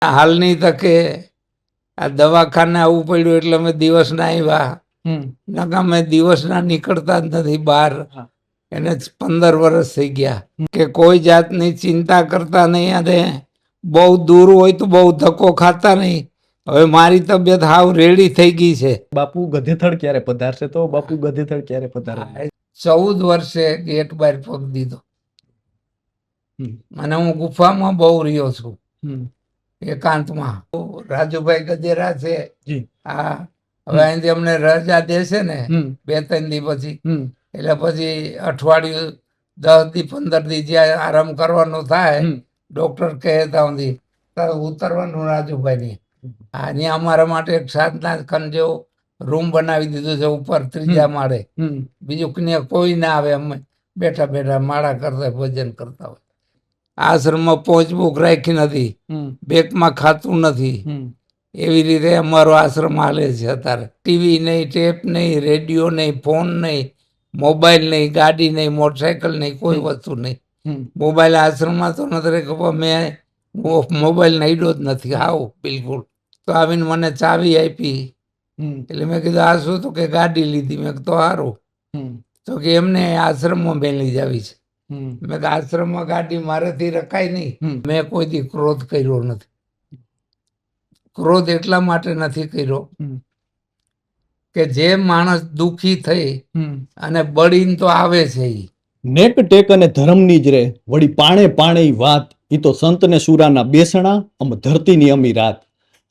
હાલની તકે આ દવાખાને આવવું પડ્યું એટલે અમે દિવસના આવ્યા. નકા અમે દિવસના નીકળતા જ નથી બહાર. એને 15 વર્ષ થઈ ગયા કે કોઈ જાતની ચિંતા કરતા નહીં અને બહુ દૂર હોય તો બહુ ધક્કો ખાતા નહીં. હવે મારી તબિયત હાવ રેડી થઈ ગઈ છે. બાપુ ગધેથડ ક્યારે પધારશે? તો બાપુ ગધેથડ ક્યારે પધારે? 14 વર્ષે ગેટ બહાર પગ દીધો અને હું ગુફામાં બહુ રહ્યો છું એકાંતમાં. રાજુભાઈ ગજેરા છે. હા, હવે અહીંથી અમને રજા દેશે ને 2-3 દી પછી, એટલે પછી અઠવાડિયું 10 દી 15 દી જ્યાં આરામ કરવાનો થાય ડોક્ટર કહે ત્યાં સુધી ઉતરવાનું રાજુભાઈ ની. અહીંયા અમારા માટે એક સાધના ખંડ જેવો રૂમ બનાવી દીધો છે ઉપર 3જા માળે. બીજું ક્યાં કોઈ ના આવે, અમે બેઠા બેઠા માળા કરતા ભજન કરતા હોય. આશ્રમમાં પહોંચબુક રાખી નથી, બેગમાં ખાતું નથી. એવી રીતે અમારો આશ્રમ હાલે છે અત્યારે. ટીવી નહીં, ટેપ નહીં, રેડિયો નહીં, ફોન નહીં, મોબાઈલ નહીં, ગાડી નહીં, મોટરસાયકલ નહીં, કોઈ વસ્તુ નહીં. મોબાઈલ આશ્રમમાં તો નથી ખબર. મેં મોબાઈલ નાડ્યો જ નથી આવો બિલકુલ. તો આવીને મને ચાવી આપી એટલે મેં કીધું આ શું? તો કે ગાડી લીધી. મેં કીધું સારું. તો કે એમને આશ્રમમાં મેલી જાવી છે. મેં કીધું આશ્રમમાં ગાડી મારાથી રખાય નહીં. મેં કોઈ દી ક્રોધ કર્યો નથી. ક્રોધ એટલા માટે નથી કર્યો કે જે માણસ દુઃખી થઈ અને બળીને તો આવે છે ઈ નેક ટેક અને ધર્મની જ રે વળી પાણે પાણે વાત, ઈ તો સંતને સુરાના બેસણા અમ ધરતીની અમી રાત.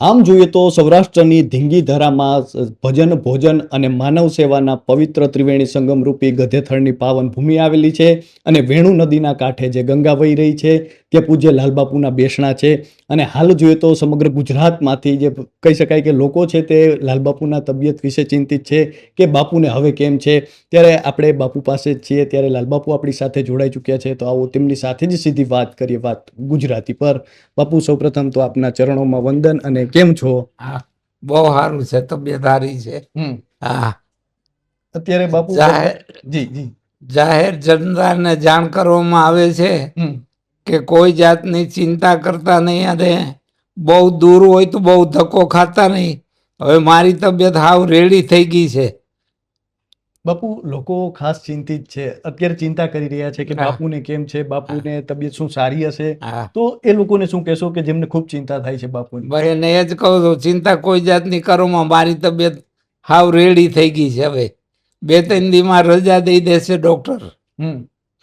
આમ જોઈએ તો સૌરાષ્ટ્રની ધીંગી ધરામાં ભજન ભોજન અને માનવ સેવાના પવિત્ર ત્રિવેણી સંગમ રૂપી ગધેથળની પાવન ભૂમિ આવેલી છે. અને વેણુ નદીના કાંઠે જે ગંગા વહી રહી છે તે પૂજ્ય લાલબાપુના બેસણા છે. અને હાલ જોઈએ તો સમગ્ર ગુજરાતમાંથી જે કહી શકાય કે લોકો છે તે લાલબાપુના તબિયત વિશે ચિંતિત છે કે બાપુને હવે કેમ છે. ત્યારે આપણે બાપુ પાસે જ છીએ, ત્યારે લાલબાપુ આપણી સાથે જોડાઈ ચૂક્યા છે. તો આવો તેમની સાથે જ સીધી વાત કરીએ, વાત ગુજરાતી પર. બાપુ સૌપ્રથમ તો આપના ચરણોમાં વંદન. અને કેમ છો? હા, બહુ સારું છે, તબિયત સારી છે. હા, અત્યારે બાપુ જાહેર જનતાને જાણ કરવામાં આવે છે કે કોઈ જાતની ચિંતા કરતા નહીં અને બહુ દૂર હોય તો બહુ ધક્કો ખાતા નહીં. હવે મારી તબિયત હાવ રેડી થઈ ગઈ છે. બાપુ લોકો ખાસ ચિંતિત છે, અત્યારે ચિંતા કરી રહ્યા છે કે બાપુને કેમ છે, બાપુને તબિયત શું સારી હશે? તો એ લોકોને શું કહેશો કે જેમને ખૂબ ચિંતા થાય છે બાપુની? ભાઈ એને એ જ કહું છું, ચિંતા કોઈ જાતની કરોમાં. મારી તબિયત હાવ રેડી થઈ ગઈ છે. હવે 2-3 દીમાં રજા દઈ દેશે ડોક્ટર.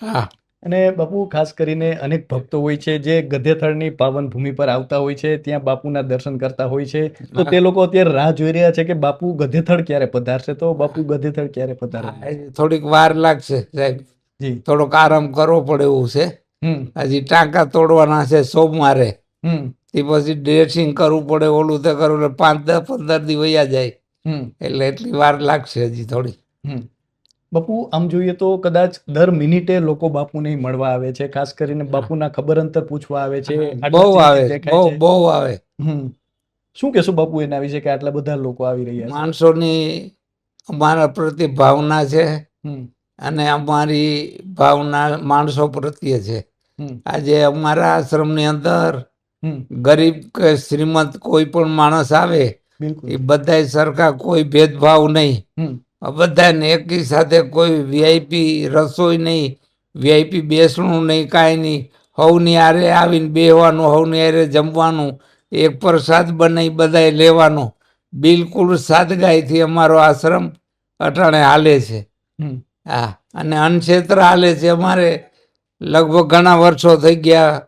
હા. અને બાપુ ખાસ કરીને અનેક ભક્તો હોય છે જે ગધેથળની પાવન ભૂમિ પર આવતા હોય છે, ત્યાં બાપુના દર્શન કરતા હોય છે. તો તે લોકો અત્યારે રાહ જોઈ રહ્યા છે કે બાપુ ગધેથળ ક્યારે પધારશે. તો બાપુ ગધેથળ ક્યારે પધારે? થોડીક વાર લાગશે સાહેબ, થોડોક આરામ કરવો પડે એવું છે. હજી ટાંકા તોડવાના છે સોમવારે. તે પછી ડ્રેસિંગ કરવું પડે, ઓલું તે કરવું, એટલે 5-10-15 દી વયા જાય. એટલે એટલી વાર લાગશે હજી થોડી. બાપુ આમ જોઈએ તો કદાચ દર મિનિટે લોકો બાપુને મળવા આવે છે, ખાસ કરીને બાપુના ખબર અંતર પૂછવા આવે છે. બહુ આવે, બહુ આવે. શું કહેશો બાપુ એના વિશે કે આટલા બધા લોકો આવી રહ્યા છે? માણસોની અમારા પ્રત્યે ભાવના છે અને અમારી ભાવના માણસો પ્રત્યે છે. આજે અમારા આશ્રમની અંદર ગરીબ કે શ્રીમંત કોઈ પણ માણસ આવે એ બધા સરખા, કોઈ ભેદભાવ નહીં. બધાને એકી સાથે, કોઈ વીઆઈપી રસોઈ નહીં, વીઆઈપી બેસણું નહીં, કાંઈ નહીં. હવની હારે આવીને બેહવાનું, હવની હારે જમવાનું, એક પ્રસાદ બનાવી બધાએ લેવાનો. બિલકુલ સાદગાઈથી અમારો આશ્રમ અટાણે હાલે છે. હા, અને અન્નક્ષેત્ર હાલે છે અમારે. લગભગ ઘણા વર્ષો થઈ ગયા,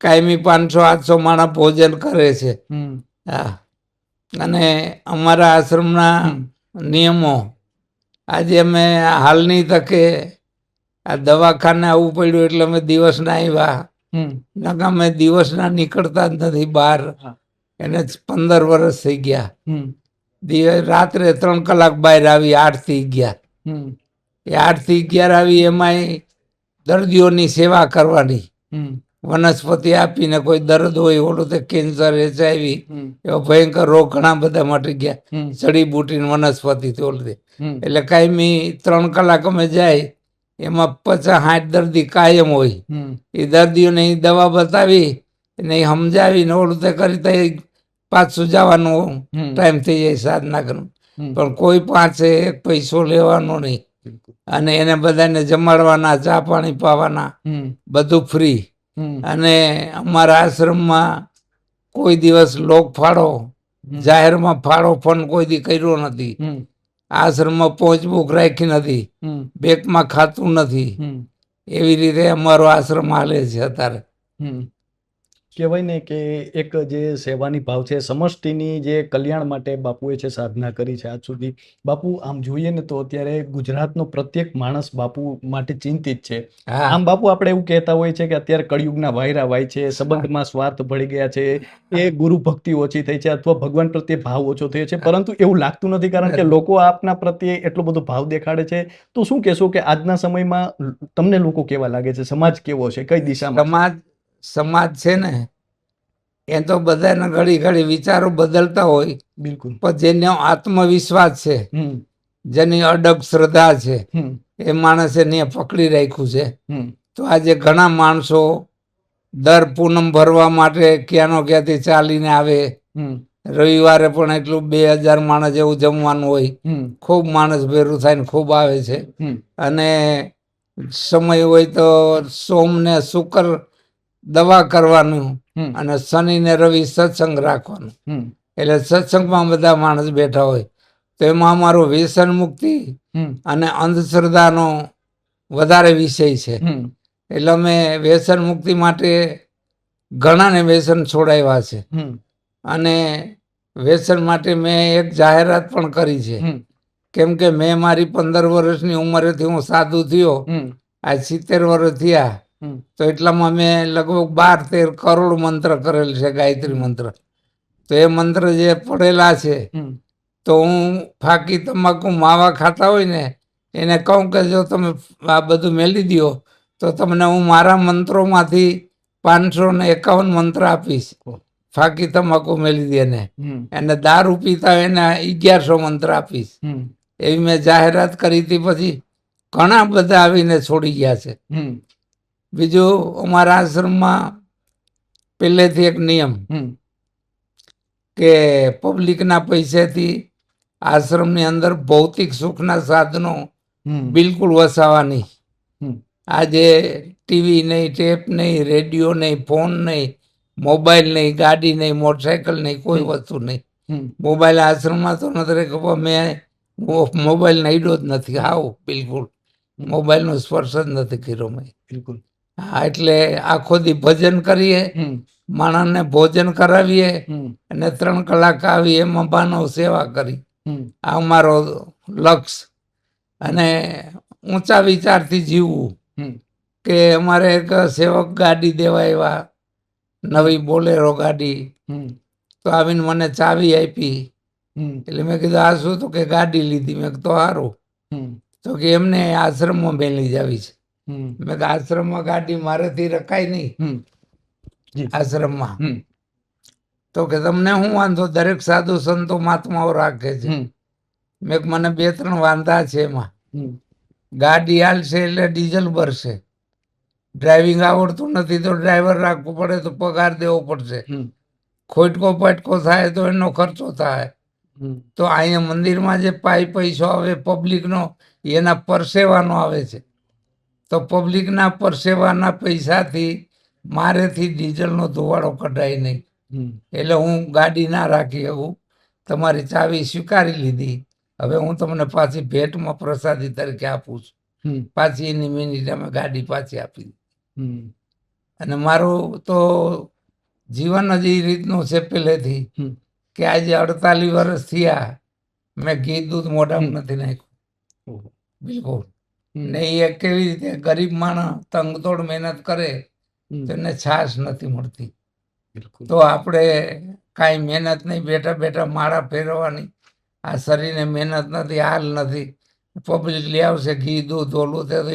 કાયમી 500-800 માણસ ભોજન કરે છે. હા, અને અમારા આશ્રમના નિયમો, આજે અમે હાલની તકે આ દવાખાને આવવું પડ્યું એટલે અમે દિવસના આવ્યા. નકા અમે દિવસના નીકળતા જ નથી બહાર. એને 15 વર્ષ થઈ ગયા. રાત્રે 3 કલાક બહાર આવી, 8 થી 11. એ 8 થી 11 આવી, એમાંય દર્દીઓની સેવા કરવાની. વનસ્પતિ આપીને, કોઈ દર્દ હોય, ઓલું તે કેન્સર, HIV એવા ભયંકર રોગ ઘણા બધા મટી ગયા જડીબુટી વનસ્પતિ તોલતી. એટલે કાયમી 3 કલાક અમે જાય, એમાં 50-60 દર્દી કાયમ હોય. એ દર્દીઓને દવા બતાવી એને ઈ સમજાવીને ઓલું તે કરી તો એ પાછું જવાનું ટાઈમ થઈ જાય સાધના કરવાનું. પણ કોઈ પાસે એક પૈસો લેવાનો નહીં. અને એને બધાને જમાડવાના, ચા પાણી પાવાના, બધું ફ્રી. અને અમારા આશ્રમમાં કોઈ દિવસ લોક ફાળો, જાહેરમાં ફાળો ફંડ કોઈ દી કર્યો નથી. આશ્રમમાં પહોંચબુક રાખી નથી, બેંકમાં ખાતું નથી. એવી રીતે અમારો આશ્રમ હાલે છે અત્યારે. કહેવાય ને કે એક જે સેવાની ભાવ છે, સમષ્ટિની જે કલ્યાણ માટે બાપુએ છે સાધના કરી છે આજ સુધી. બાપુ આમ જોઈએ ને તો અત્યારે ગુજરાતનો પ્રત્યેક માણસ બાપુ માટે ચિંતિત છે. હા, આમ બાપુ આપણે એવું કહેતા હોય છે કે અત્યારે કળિયુગના વાયરા વાય છે, સંબંધમાં સ્વાર્થ ભળી ગયા છે, એ ગુરુ ભક્તિ ઓછી થઈ છે અથવા ભગવાન પ્રત્યે ભાવ ઓછો થયો છે. પરંતુ એવું લાગતું નથી, કારણ કે લોકો આપના પ્રત્યે એટલો બધો ભાવ દેખાડે છે. તો શું કહેશો કે આજના સમયમાં તમને લોકો કેવા લાગે છે? સમાજ કેવો છે? કઈ દિશામાં? સમાજ છે ને એ તો બધાના ઘડી ઘડી વિચારો બદલતા હોય. બિલકુલ. પણ જેનો આત્મવિશ્વાસ છે, જેની અડગ શ્રદ્ધા છે, એ માણસે ને પકડી રાખ્યું છે. તો આજે ઘણા માણસો દર પૂનમ ભરવા માટે ક્યાંનો ક્યાંથી ચાલીને આવે. રવિવારે પણ એટલું 2000 માણસ જેવું જમવાનું હોય. ખૂબ માણસ ભેરું થાય ને ખૂબ આવે છે. અને સમય હોય તો સોમ ને શુક્ર દવા કરવાનું અને શનિ ને રવિ સત્સંગ રાખવાનું. એટલે સત્સંગમાં બધા માણસ બેઠા હોય. તો એમાં અમારો વ્યસન મુક્તિ અને અંધશ્રદ્ધાનો વધારે વિષય છે. એટલે અમે વ્યસન મુક્તિ માટે ઘણાને વ્યસન છોડાવ્યા છે. અને વ્યસન માટે મેં એક જાહેરાત પણ કરી છે. કેમ કે મેં મારી 15 વર્ષની ઉંમરેથી હું સાધુ થયો, આ 70 વર્ષ થયા. તો એટલામાં મેં લગભગ 12-13 કરોડ મંત્ર કરેલ છે, ગાયત્રી મંત્ર. તો એ મંત્ર જે પડેલા છે, તો હું ફાકી તમાકુ માવા ખાતા હોય ને એને કહું કે જો તમે આ બધું મેલી દો તો તમને હું મારા મંત્રોમાંથી 551 મંત્ર આપીશ. ફાકી તમાકુ મેલી દે ને એને દારૂ પીતા એને 1100 મંત્ર આપીશ. એવી મેં જાહેરાત કરી હતી. પછી ઘણા બધા આવીને છોડી ગયા છે. બીજું અમારા આશ્રમમાં પહેલેથી એક નિયમ કે પબ્લિકના પૈસાથી આશ્રમની અંદર ભૌતિક સુખના સાધનો બિલકુલ વસાવા નહીં. આજે ટીવી નહીં, ટેપ નહીં, રેડિયો નહીં, ફોન નહીં, મોબાઈલ નહીં, ગાડી નહીં, મોટરસાયકલ નહીં, કોઈ વસ્તુ નહીં. મોબાઈલ આશ્રમમાં તો નથી ખબર. મેં મોબાઈલ નડ્યો જ નથી. આવો બિલકુલ મોબાઈલનો સ્પર્શ જ નથી કર્યો મેં. બિલકુલ. હા, એટલે આખો દી ભજન કરીએ, માણસને ભોજન કરાવીએ અને 3 કલાક આવી એમાં માનવ સેવા કરી. આ અમારો લક્ષ્ય. અને ઊંચા વિચારથી જીવવું. કે અમારે એક સેવક ગાડી દેવા એવા, નવી બોલેરો ગાડી. તો આવીને મને ચાવી આપી. એટલે મેં કીધું આ શું? તો કે ગાડી લીધી. મેં કીધું સારું. તો કે એમને આશ્રમમાં મેલી જાવી છે. મેં કીધું આશ્રમમાં ગાડી મારેથી રખાય નહીં. આશ્રમમાં તો કે તમને શું વાંધો? દરેક સાધુ સંતો મહાત્માઓ રાખે છે. મેં મને 2-3 વાંધા છે એમાં. ગાડી હાલશે એટલે ડીઝલ ભરશે. ડ્રાઇવિંગ આવડતું નથી તો ડ્રાઈવર રાખવું પડે, તો પગાર દેવો પડશે. ખોટકો પટકો થાય તો એનો ખર્ચો થાય. તો અહીંયા મંદિરમાં જે પૈસો આવે પબ્લિકનો, એના પરસેવાનો આવે છે. તો પબ્લિકના પરસેવાના પૈસાથી મારેથી ડીઝલનો ધોવાડો કઢાય નહીં. એટલે હું ગાડી ના રાખી શકું. તમારી ચાવી સ્વીકારી લીધી. હવે હું તમને પાછી ભેટમાં પ્રસાદી તરીકે આપું છું. પાછી એની મિનિટ અમે ગાડી પાછી આપી. અને મારું તો જીવન જ એ રીતનું છે પહેલેથી કે આજે 48 વર્ષ થયા મેં ઘી દૂધ મોઢામાં નથી નાખ્યું. બિલકુલ. ને એ કેવી રીતે ગરીબ માણસ તંગતોડ મહેનત કરે તો એને છાશ નથી મળતી. તો આપણે કાંઈ મહેનત નહીં, બેઠા બેઠા માળા ફેરવવાની. આ શરીરને મહેનત નથી, હાલ નથી. પબ્લિક લઈ આવશે ઘી દૂધ, ઓલું તે તો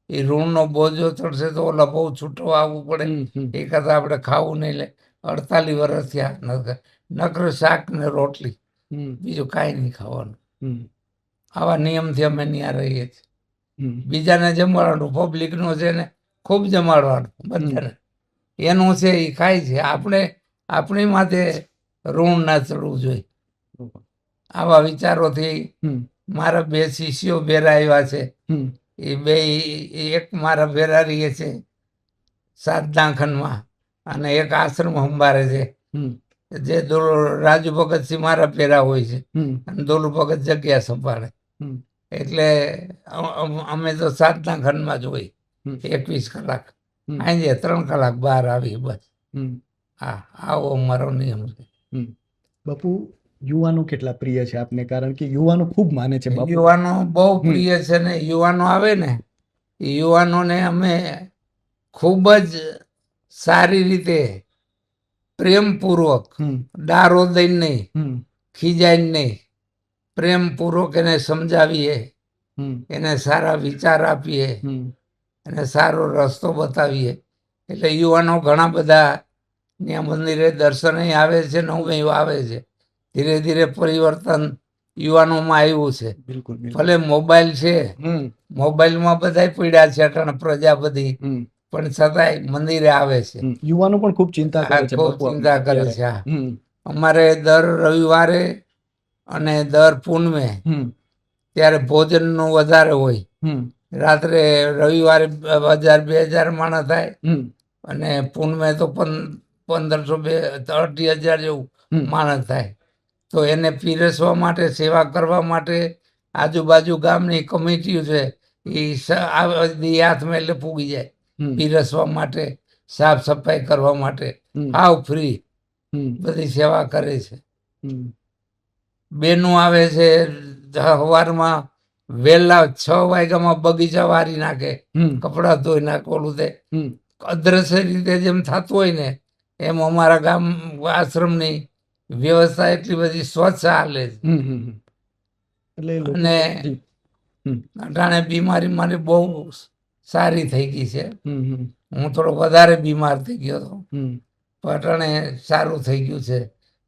એ ઋણનો બોજો ચડશે તો ઓલા બહુ છૂટવા આવવું પડે. એ કરતાં આપણે ખાવું નહીં. લે 48 વર્ષ થયા નકર શાક ને રોટલી, બીજું કાંઈ નહીં ખાવાનું. આવા નિયમથી અમે ત્યાં રહીએ છીએ. બીજાને જમાડવાનું, પબ્લિકનો છે ને ખૂબ જમાડવાનું બધાને. એનું છે એ ખાય છે. આપણે આપણી માથે ઋણ ના ચડવું જોઈએ. આવા વિચારોથી મારા 2 શિષ્યો ભેરા આવ્યા છે. એ 2 એક મારા ભેરા રહીએ છે સાતનાખંડમાં, અને એક આશ્રમ સંભાળે છે. જે રાજુ ભગતસિંહ મારા ભેરા હોય છે, અને દોલુ ભગત જગ્યા સંભાળે. એટલે અમે તો સાતનાખંડમાં જ હોય 21 કલાક. આજે 3 કલાક બહાર આવી બસ. હા, આવો અમારો નિયમ છે. બાપુ, યુવાનો કેટલા પ્રિય છે આપને? કારણ કે યુવાનો ખૂબ માને છે બાપુ. યુવાનો બહુ પ્રિય છે ને. યુવાનો આવે ને, એ યુવાનોને અમે ખૂબ જ સારી રીતે પ્રેમપૂર્વક, ડારો દઈને નહીં, ખીજાઈને નહીં, પ્રેમપૂર્વક એને સમજાવીએ, એને સારા વિચાર આપીએ, એને સારો રસ્તો બતાવીએ. એટલે યુવાનો ઘણા બધા ત્યાં મંદિરે દર્શને આવે છે, નવમે આવે છે. ધીરે ધીરે પરિવર્તન યુવાનોમાં આવ્યું છે. બિલકુલ. ભલે મોબાઈલ છે, મોબાઈલમાં બધા પીડ્યા છે અટાણે પ્રજા બધી, પણ છતાંય મંદિરે આવે છે. યુવાનો પણ ખૂબ ચિંતા કરે છે. ખૂબ ચિંતા કરે છે. અમારે દર રવિવારે અને દર પૂનમે ત્યારે ભોજનનું વધારે હોય. રાત્રે રવિવારે 1000-2000 માણસ થાય, અને પૂનમે તો 1500-2-3-2000 જેવું માણસ થાય. તો એને પીરસવા માટે, સેવા કરવા માટે આજુબાજુ ગામની કમિટીઓ છે, એ હાથમાં એટલે પૂગી જાય પીરસવા માટે, સાફ સફાઈ કરવા માટે. હાવ ફ્રી બધી સેવા કરે છે. બેનું આવે છે સવારમાં વહેલા 6 વાગ્યામાં બગીચા વારી નાખે, કપડાં ધોઈ નાખે. ઓલું તે અદ્રશ્ય રીતે જેમ થતું હોય ને, એમ અમારા ગામ આશ્રમની વ્યવસ્થા એટલી બધી સ્વચ્છ હાલે છે. અને અટાણે બીમારી મારી બહુ સારી થઈ ગઈ છે. હું થોડો વધારે બીમાર થઈ ગયો હતો, પણ અટાણે સારું થઈ ગયું છે.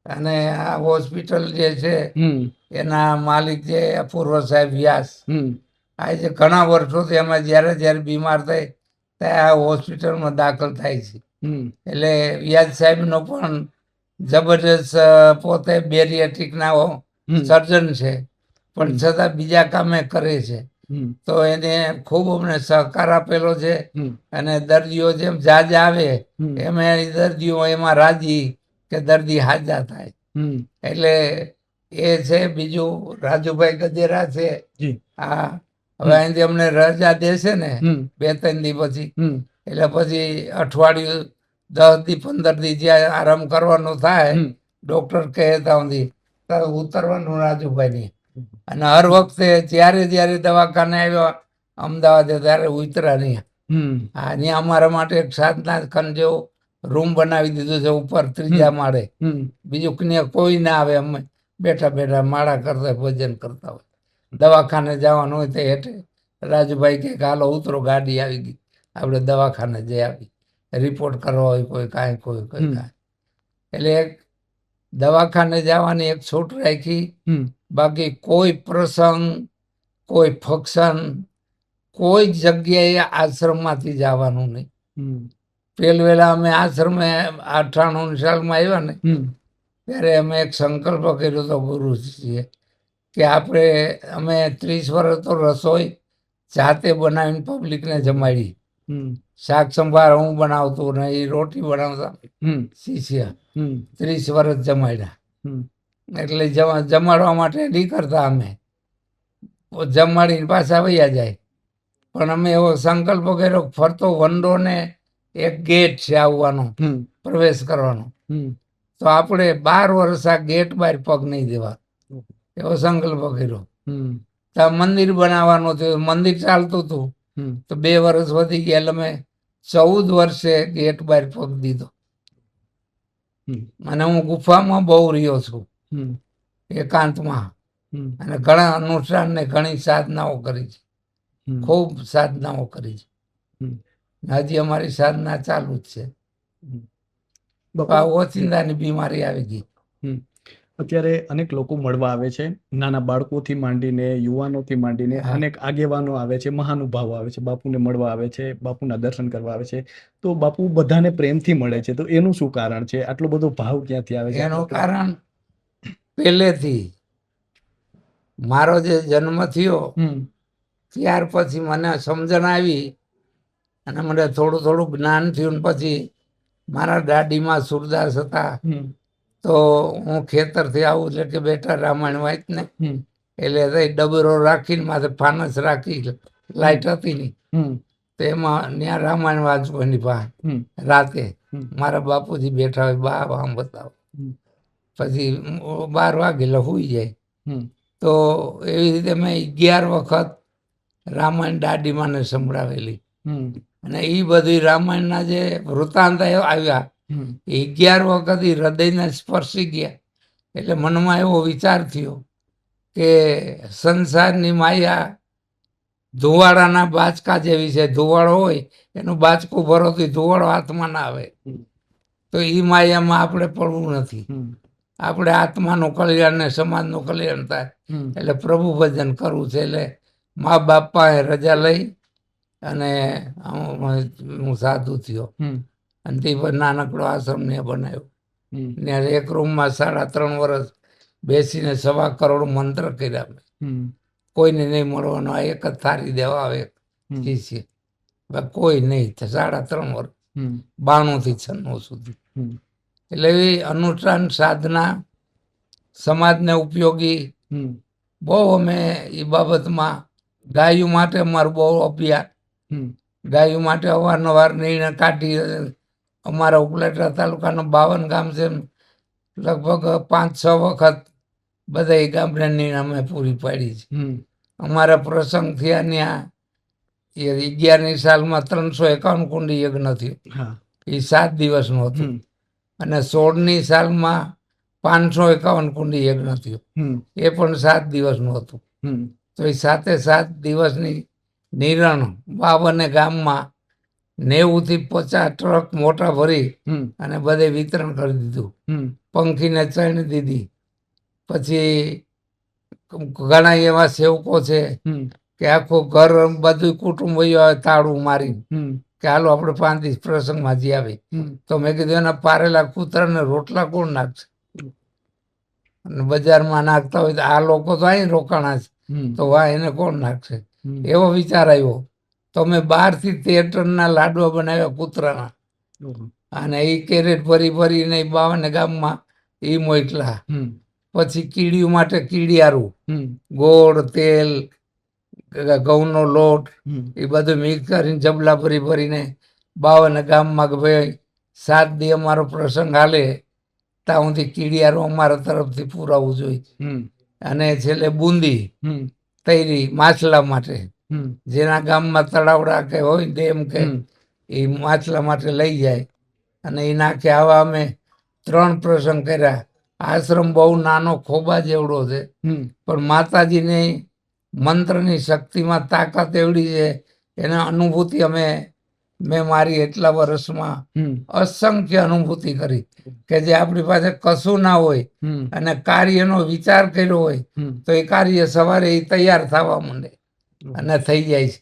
અને આ હોસ્પિટલ જે છે એના માલિક જે અપૂર્વ સાહેબ વ્યાસ, આજે ઘણા વર્ષોથી અમે જ્યારે બીમાર થાય ત્યારે આ હોસ્પિટલમાં દાખલ થાય છે. એટલે વ્યાસ સાહેબનો પણ જબરજસ્ત, પોતે બેરિયાટ્રિકના સર્જન છે, પણ છતાં બીજા કામે કરે છે. તો એને ખૂબ અમને સહકાર આપેલો છે. અને દર્દીઓ જેમ જાજા આવે એમ દર્દીઓ એમાં રાજી કે દર્દી હાજા થાય. એટલે એ છે. બીજું રાજુભાઈ ગજેરા છે. હા, હવે અહીંથી અમને રજા દેશે ને 2-3 દી પછી, એટલે પછી અઠવાડિયું 10 દી 15 દી જ્યાં આરામ કરવાનો થાય, ડોક્ટર કહેતા સુધી ઉતરવાનું રાજુભાઈ. અને હર વખતે જ્યારે દવાખાને આવ્યા અમદાવાદે ત્યારે ઉતરા નહીં. હા, ત્યાં અમારા માટે એક સાતનાખંડ જેવો રૂમ બનાવી દીધો છે ઉપર 3જા માળે. બીજું ત્યાં કોઈ ના આવે. અમે બેઠા બેઠા માળા કરતા ભજન કરતા હોય. દવાખાને જવાનું હોય તો હેઠે રાજુભાઈ કે હાલો ઉતરો, ગાડી આવી ગઈ, આપણે દવાખાને જઈ આવી, રિપોર્ટ કરવા હોય કોઈ કાંઈ, કોઈ કાંઈ. એટલે એક દવાખાને જવાની એક છૂટ રાખી. બાકી કોઈ પ્રસંગ, કોઈ ફંક્શન, કોઈ જગ્યાએ આશ્રમમાંથી જવાનું નહીં. પહેલા અમે આશ્રમે 98 સાલમાં આવ્યા ને, ત્યારે અમે એક સંકલ્પ કર્યો હતો ગુરુજીએ કે અમે 30 વર્ષ તો રસોઈ જાતે બનાવીને પબ્લિકને જમાડી. શાક સંભાર હું બનાવતો ને એ રોટી બનાવતા શિષ્ય. 30 વર્ષ જમાડ્યા. એટલે જમાડવા માટે નીકળતા અમે, જમાડીને પાછા વયા જાય. પણ અમે એવો સંકલ્પ કર્યો, ફરતો વંડો ને એક ગેટ છે આવવાનો, પ્રવેશ કરવાનો, તો આપણે 12 વર્ષ આ ગેટ બહાર પગ નહીં દેવા, એવો સંકલ્પ કર્યો. તો મંદિર બનાવવાનું થયું, મંદિર ચાલતું હતું તો 2 વર્ષ વધી ગયા, એટલે અમે 14 વર્ષે ગેટ બહાર પગ દીધો. અને હું ગુફામાં બહુ રહ્યો છું, એકાંતમાં. અને ઘણા અનુષ્ઠાન ને ઘણી સાધનાઓ કરી છે, ખૂબ સાધનાઓ કરી છે. હજી અમારી સાધના ચાલુ જ છે. ઓચિંતાની બીમારી આવી ગઈ. અત્યારે અનેક લોકો મળવા આવે છે, નાના બાળકોથી માંડીને યુવાનોથી માંડીને હા. અનેક આગેવાનો આવે છે, મહાનુભાવો આવે છે, બાપુને મળવા આવે છે, બાપુના દર્શન કરવા આવે છે. તો બાપુ બધાને પ્રેમથી મળે છે, તો એનું શું કારણ છે? આટલો બધો ભાવ ક્યાંથી આવે છે? એનું કારણ પહેલેથી મારો જે જન્મ થયો હમ ત્યાર પછી મને સમજણ આવી અને મને થોડું થોડું જ્ઞાન થયું ને પછી મારા દાદીમાં સુરદાસ હતા. હમ તો હું ખેતરથી આવું એટલે કે બેટા રામાયણ વાંચ ને. હમ એટલે તઈ ડબરો રાખીને માથે ફાનસ રાખી, લાઈટ હતી નહીં, હમ તો એમાં ત્યાં રામાયણ વાંચવું એની પાસે હમ રાતે. હમ મારા બાપુજી બેઠા હોય, બા આમ બતાવો. હમ પછી 12 વાગે એટલે સુઈ જાય. હમ તો એવી રીતે મેં 11 વખત રામાયણ દાદીમાને સંભળાવેલી. હમ અને એ બધી રામાયણના જે વૃત્તાંત આવ્યા હમ એ 11 વખત ઈ હૃદયને સ્પર્શી ગયા. એટલે મનમાં એવો વિચાર થયો કે સંસારની માયા ધુવાડાના બાચકા જેવી છે. ધુવાડો હોય એનું બાચકું ભરોથી ધુવાડો હાથમાં ના આવે. તો એ માયામાં આપણે પડવું નથી. આપણે આત્માનું કલ્યાણ ને સમાજનું કલ્યાણ થાય એટલે પ્રભુ ભજન કરવું છે. એટલે મા બાપાએ રજા લઈ અને હું સાધુ થયો. અને તે પર નાનકડો આશ્રમ ને બનાવ્યો. ને એક રૂમમાં 3.5 વર્ષ બેસીને 1.25 કરોડ મંત્ર કર્યા. કોઈને નહીં મળવાનો, આ એક જ થારી દેવા આવે શિષ્ય, કોઈ નહીં. 3.5 વર્ષ 92 થી 96 સુધી. એટલે એવી અનુષ્ઠાન સાધના સમાજને ઉપયોગી બહુ. અમે એ બાબતમાં ગાયો માટે અમારું બહુ અભિયાન. ગાયો માટે અવારનવાર નિર્ણય કાઢી. અમારા ઉપલેટા તાલુકાના 52 ગામ છે, લગભગ 5-6 વખત બધા ગામને નિર્ણય અમે પૂરી પાડી છે. અમારા પ્રસંગ થયા ત્યાં 11ની સાલમાં 351 કુંડી યજ્ઞ થયો. એ 7 દિવસનું હતું. અને 16ની સાલમાં 551 કુંડી યજ્ઞ થયો. એ પણ 7 દિવસનું હતું. તો એ 7 દિવસની નિરણ 52 ગામમાં 90 થી 50 ટ્રક મોટા ભરી અને બધે વિતરણ કરી દીધું. પંખીને ચણ દીધી. પછી ઘણા એવા સેવકો છે કે આખું ઘર બધું કુટુંબ તાળું મારી કે હાલો આપણે 5 દિવસ પ્રસંગમાં જઈ આવી. તો મેં કીધું એના પારેલા કૂતરાને રોટલા કોણ નાખશે? અને બજારમાં નાખતા હોય તો આ લોકો તો અહીં રોકાણા છે, તો વાહ એને કોણ નાખશે? એવો વિચાર આવ્યો. તો મેં 12 થી 13 ટનના લાડવા બનાવ્યા કૂતરાના. અને એ કેરેટ ભરી ભરીને 52 ગામમાં એ મોકલા. પછી કીડીયું માટે કીડિયારું, ગોળ, તેલ, ઘઉંનો લોટ એ બધું મિક્સ કરીને જબલા ભરી ભરીને 52 ગામમાં કે ભાઈ 7 દી અમારો પ્રસંગ હાલે ત્યાં સુધી કીડિયારું અમારા તરફથી પુરાવવું જોઈએ. અને છેલ્લે બુંદી તૈરી માછલા માટે, જેના ગામમાં તળાવડા કે હોય ડેમ કે એ માછલા માટે લઈ જાય અને એ નાખે. આવા અમે 3 પ્રસંગ કર્યા. આશ્રમ બહુ નાનો ખોબા જેવડો છે, પણ માતાજીની મંત્રની શક્તિમાં તાકાત એવડી છે. એના અનુભૂતિ મેં મારી એટલા વર્ષમાં અસંખ્ય અનુભૂતિ કરી કે જે આપણી પાસે કશું ના હોય અને કાર્યનો વિચાર કર્યો હોય તો એ કાર્ય સવારે એ તૈયાર થવા માંડે અને થઈ જાય છે.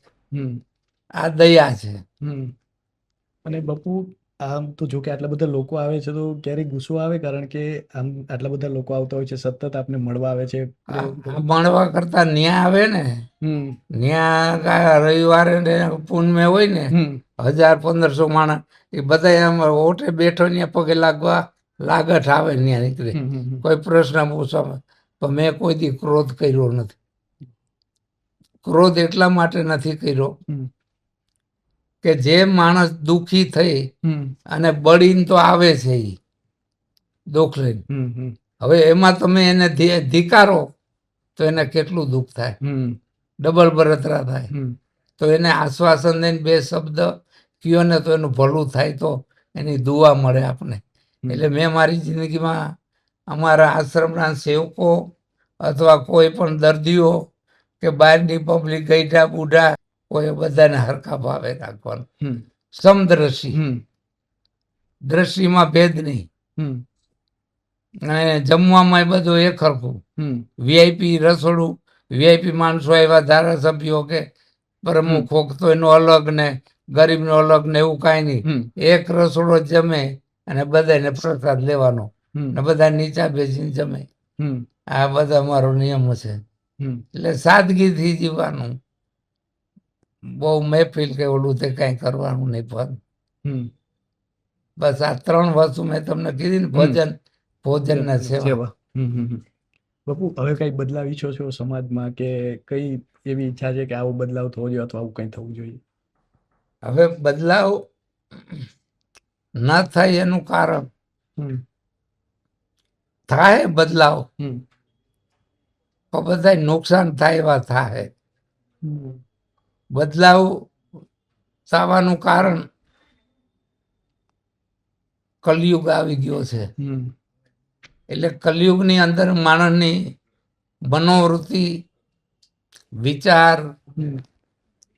આ દયા છે. અને બાપુ, આમ તો જો કે આટલા બધા લોકો આવે છે તો ક્યારેક ગુસ્સો આવે? કારણ કે આમ આટલા બધા લોકો આવતા હોય છે, સતત આપને મળવા આવે છે. મળવા કરતા ન્યા આવે ને, ન્યા રવિવારે પૂનમે હોય ને 1000-1500 માણસ, એ બધા આમ ઓટે બેઠો ને પગે લાગવા લાગઠ આવે. ત્યાં નીકળે કોઈ પ્રશ્ન પૂછવા. પણ મેં કોઈ દી ક્રોધ કર્યો નથી. ક્રોધ એટલા માટે નથી કર્યો કે જે માણસ દુઃખી થઈ અને બળીને તો આવે છે એ દુઃખ લઈને, હવે એમાં તમે એને ધિકારો તો એને કેટલું દુઃખ થાય, ડબલ બળતરા થાય. તો એને આશ્વાસન દઈને 2 શબ્દ કયો ને તો એનું ભલું થાય, તો એની દુઆ મળે આપણે. એટલે મેં મારી જિંદગીમાં અમારા આશ્રમના સેવકો અથવા કોઈ પણ દર્દીઓ કે બહારની પબ્લિક, ગઈઢા બુઢા, કોઈ બધાને હરખા ભાવે રાખવાનું. સમદ્રષ્ટિ, દ્રષ્ટિમાં ભેદ નહીં. અને જમવામાં બધું એક સરખું. વીઆઈપી રસોડું, વીઆઈપી માણસો એવા ધારાસભ્યો કે પ્રમુખો તો એનો અલગ ને ગરીબનો અલગ ને એવું કાંઈ નહીં. એક રસોડો જમે અને બધાને પ્રસાદ લેવાનો ને બધા નીચા બેસીને જમે. આ બધા અમારો નિયમ છે. એટલે સાદગીથી જીવવાનું, બહુ મહેફિલ કે ઓલું તે કાંઈ કરવાનું નહીં. પણ બસ આ 3 વસ્તુ મેં તમને કીધી ને, ભોજન ને સેવા. બાપુ, હવે કઈ બદલાવ ઈચ્છો છો સમાજમાં, કે કઈ એવી ઈચ્છા છે કે આવો બદલાવ થવો જોઈએ અથવા આવું કઈ થવું જોઈએ? હવે બદલાવ ના થાય એનું કારણ, થાય બદલાવ પણ બધા નુકસાન થાય એવા થાય. બદલાવ થવાનું કારણ કલયુગ આવી ગયો છે. એટલે કલયુગની અંદર માણસની મનોવૃત્તિ, વિચાર,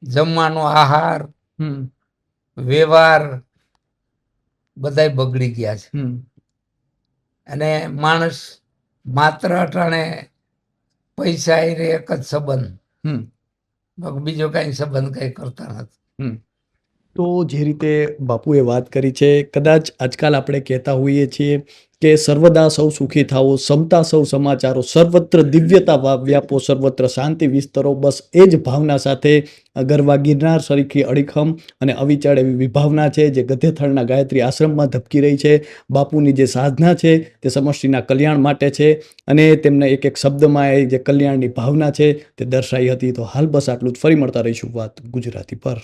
જમવાનો આહાર, વ્યવહાર બધાય બગડી ગયા છે. અને માણસ માત્ર અટાણે પૈસા એ એક જ સંબંધ, બીજો કઈ સંબંધ કઈ કરતા નથી. તો જે રીતે બાપુએ વાત કરી છે, કદાચ આજકાલ આપણે કહેતા હોઈએ છીએ કે સર્વદા સૌ સુખી થાઓ, સમતા સૌ સમાચારો, સર્વત્ર દિવ્યતા વ્યાપો, સર્વત્ર શાંતિ વિસ્તરો. બસ એ જ ભાવના સાથે ગરવા ગિરનાર સરીખી અડીખમ અને અવિચળ એવી વિભાવના છે જે ગધેથળના ગાયત્રી આશ્રમમાં ધબકી રહી છે. બાપુની જે સાધના છે તે સમષ્ટિના કલ્યાણ માટે છે અને તેમને એક એક શબ્દમાં એ જે કલ્યાણની ભાવના છે તે દર્શાવી હતી. તો હાલ બસ આટલું જ. ફરી મળતા રહીશું વાત ગુજરાતી પર.